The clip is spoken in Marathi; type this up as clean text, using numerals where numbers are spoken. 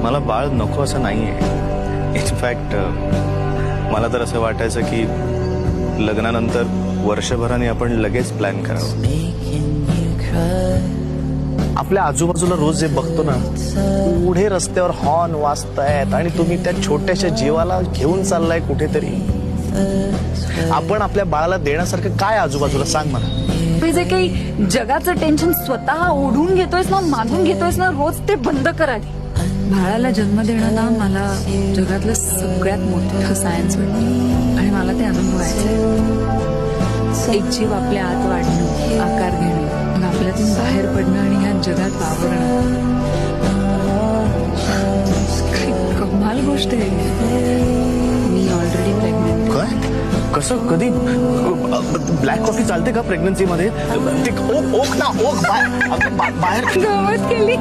मला बाळ नको असं नाहीये. इनफॅक्ट मला तर असं वाटायचं की लग्नानंतर वर्षभराने आपण लगेच प्लॅन करावं. आपल्या आजूबाजूला रोज जे बघतो ना, पुढे रस्त्यावर हॉर्न वाजतायत आणि तुम्ही त्या छोट्याशा जीवाला घेऊन चाललाय कुठेतरी. आपण आपल्या बाळाला देण्यासारखं काय आजूबाजूला सांग मला. ते जे काही जगाचं टेन्शन स्वतः ओढून घेतोयस ना, मागून घेतोयस ना, रोज ते बंद कर आधी. बाळाला जन्म देणं ना मला जगातलं सगळ्यात मोठं सायन्स वाटतं आणि मला ते अनुभवायचंय. एक जीव आपल्या आत वाढणं, आकार घेणं, मग आपल्यातून बाहेर पडणं आणि ह्या जगात वावरणं. कमाल गोष्ट आहे. मी ऑलरेडी प्रेग्नेंट. काय कसं कधी ब्लॅक कॉफी चालते का प्रेग्नन्सी मध्ये? ओक ना ओक बाहेर गवत केली.